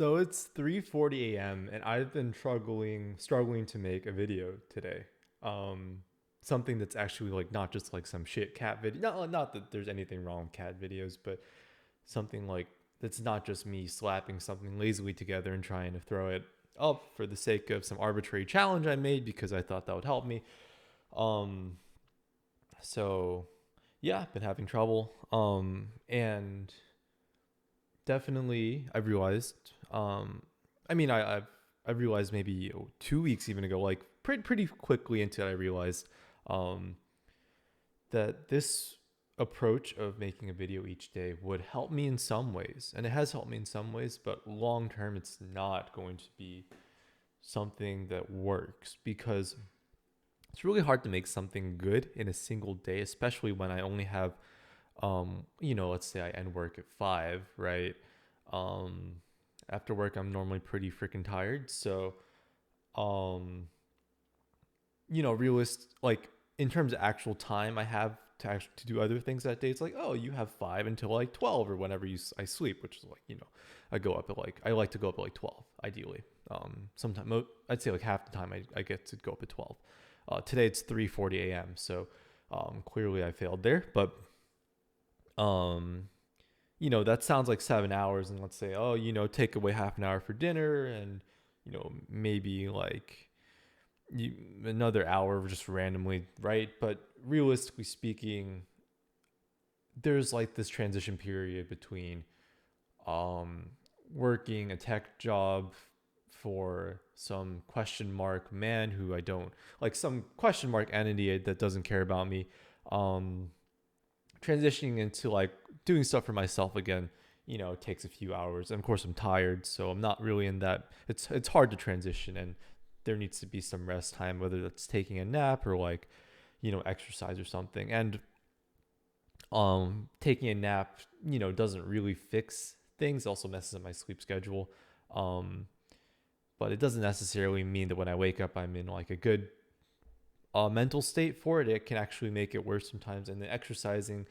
So it's 3:40 a.m. and I've been struggling to make a video today. Um Something that's actually like not just like some shit cat video. Not that there's anything wrong with cat videos, but something like that's not just me slapping something lazily together and trying to throw it up for the sake of some arbitrary challenge I made because I thought that would help me. Um so yeah, I've been having trouble. And definitely I've realized I mean I've realized maybe 2 weeks even ago, like pretty quickly into it, I realized um that this approach of making a video each day would help me in some ways, and it has helped me in some ways, but long term it's not going to be something that works because it's really hard to make something good in a single day, especially when I only have let's say I end work at 5, right? um After work I'm normally pretty freaking tired, so um realist, like in terms of actual time I have to do other things that day, it's like, oh, you have 5 until like 12 or whenever I sleep, which is like, I like to go up at like 12 ideally. Sometimes I'd say like half the time I get to go up at 12. Today it's 3:40 a.m, so clearly I failed there, but um that sounds like 7 hours, and let's say, oh, take away half an hour for dinner, and maybe like another hour just randomly, right? But realistically speaking, there's like this transition period between um working a tech job for some question mark man who I don't like, some question mark entity that doesn't care about me, um transitioning into like doing stuff for myself again. Takes a few hours, and of course I'm tired, so I'm not really in that. It's hard to transition, and there needs to be some rest time, whether that's taking a nap or like exercise or something. And taking a nap doesn't really fix things. It also messes up my sleep schedule. um but it doesn't necessarily mean that when I wake up I'm in like a good mental state for it. It can actually make it worse sometimes, and then exercising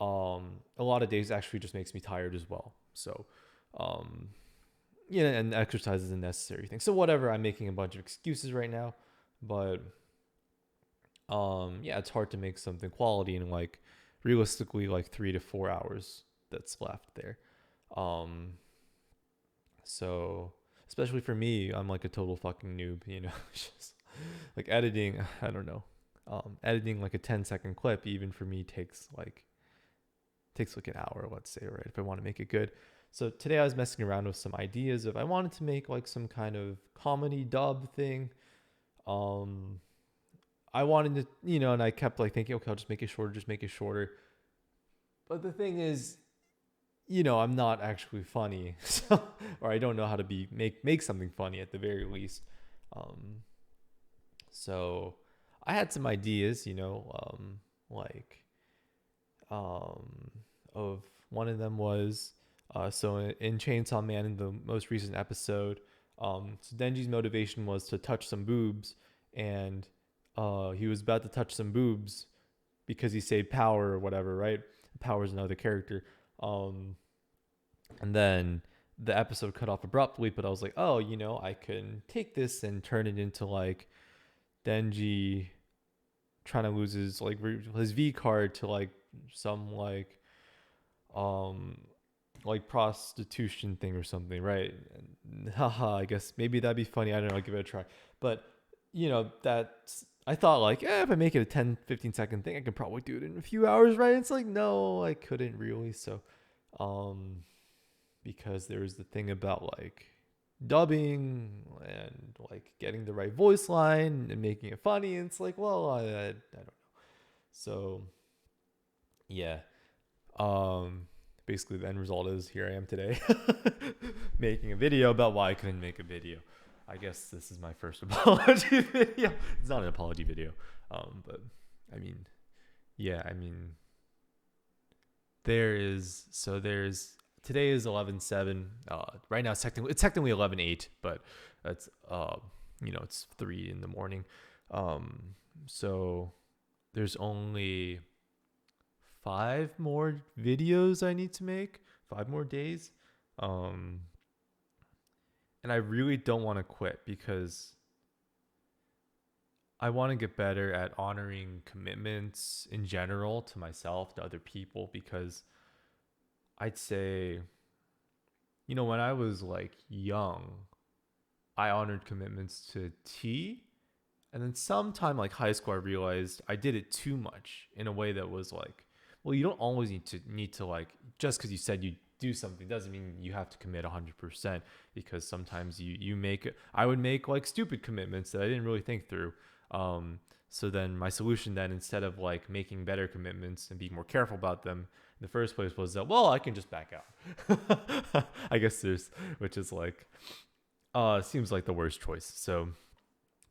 a lot of days actually just makes me tired as well. So um and exercise is a necessary thing. So whatever, I'm making a bunch of excuses right now, but yeah, it's hard to make something quality in like realistically like 3 to 4 hours that's left there. um so especially for me, I'm like a total fucking noob, just like editing, I don't know. Editing like a 10-second clip even for me takes like an hour, let's say, right? If I want to make it good. So today I was messing around with some ideas of I wanted to make like some kind of comedy dub thing. Um, I wanted to, and I kept like thinking, okay, I'll just make it shorter, just make it shorter. But the thing is, I'm not actually funny, so, or I don't know how to make something funny at the very least. Um, so I had some ideas, like um, of one of them was so in Chainsaw Man, in the most recent episode, so Denji's motivation was to touch some boobs, and he was about to touch some boobs because he saved Power or whatever, right? Power's another character. Um, and then the episode cut off abruptly, but I was like, oh, I can take this and turn it into like Denji trying to lose his like his V card to like some um like prostitution thing or something, right? And, haha, I guess maybe that'd be funny. I don't know, I'll give it a try. But that's, I thought like, if I make it a 10-15 second thing, I can probably do it in a few hours, right? It's like, no, I couldn't really. So um because there was the thing about like dubbing and like getting the right voice line and making it funny, and it's like, well, I don't know. So yeah, um basically the end result is here I am today making a video about why I couldn't make a video. I guess this is my first apology video. It's not an apology video, but I mean, yeah, I mean, there's today is 11/7. Right now it's technically 11/8, but it's it's 3 in the morning. So there's only 5 more videos I need to make, 5 more days. Um And I really don't want to quit because I want to get better at honoring commitments in general to myself, to other people, because I'd say, when I was like young, I honored commitments to T. And then sometime like high school, I realized I did it too much in a way that was like, well, you don't always need to like, just because you said you do something doesn't mean you have to commit 100%, because sometimes I would make like stupid commitments that I didn't really think through. Um, so then my solution then, instead of like making better commitments and being more careful about them in the first place, was that, well, I can just back out. I guess which is like, seems like the worst choice. So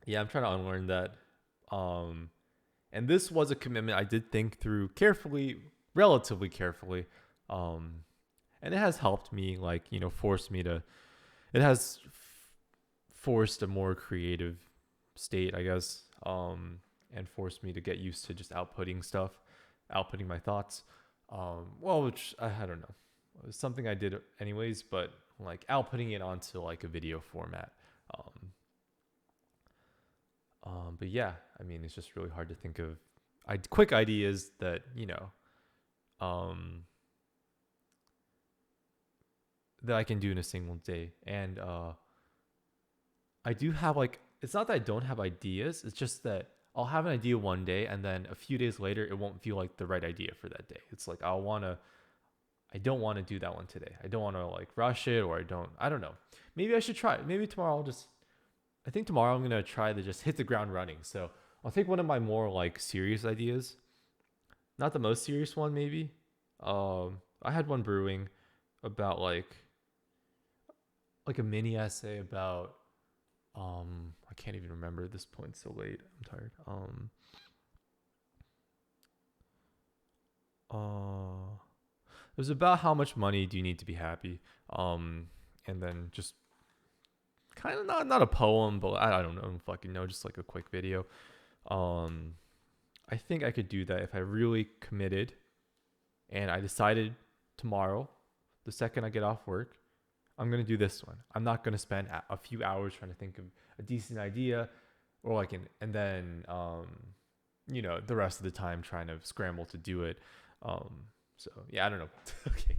yeah, I'm trying to unlearn that. Um, and this was a commitment I did think through carefully, relatively carefully. Um, and it has helped me, like, forced me to, it has forced a more creative state, I guess, and forced me to get used to just outputting my thoughts. Well, which I don't know, it was something I did anyways, but like outputting it onto like a video format. Um, but yeah, I mean, it's just really hard to think of quick ideas that, um, that I can do in a single day. And I do have like, it's not that I don't have ideas, it's just that I'll have an idea one day and then a few days later, it won't feel like the right idea for that day. It's like, I don't want to do that one today. I don't want to like rush it, or I don't know. Maybe I should try it. Maybe tomorrow I think tomorrow I'm going to try to just hit the ground running. So I'll take one of my more like serious ideas, not the most serious one, maybe. I had one brewing about like a mini essay about, I can't even remember at this point. So late. I'm tired. It was about how much money do you need to be happy. And then just kind of not a poem, but I don't know, fucking know, just like a quick video. Um, I think I could do that if I really committed and I decided tomorrow, the second I get off work, I'm gonna do this one. I'm not gonna spend a few hours trying to think of a decent idea, or like and then the rest of the time trying to scramble to do it. So yeah, I don't know. Okay.